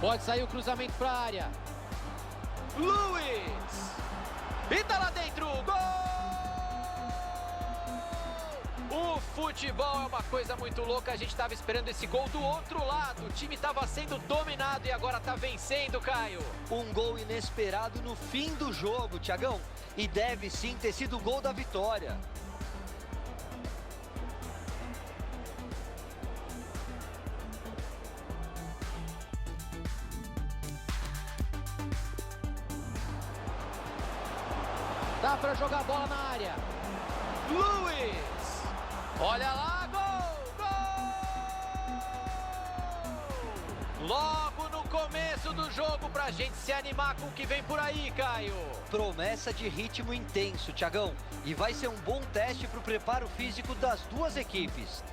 Pode sair o cruzamento para a área. Luiz! E tá lá dentro! Gol! O futebol é uma coisa muito louca. A gente estava esperando esse gol do outro lado. O time estava sendo dominado e agora tá vencendo, Caio. Um gol inesperado no fim do jogo, Thiagão. E deve sim ter sido o gol da vitória. Dá para jogar a bola na área. Luiz! Olha lá, gol! Gol! Logo no começo do jogo pra gente se animar com o que vem por aí, Caio. Promessa de ritmo intenso, Thiagão. E vai ser um bom teste para o preparo físico das duas equipes.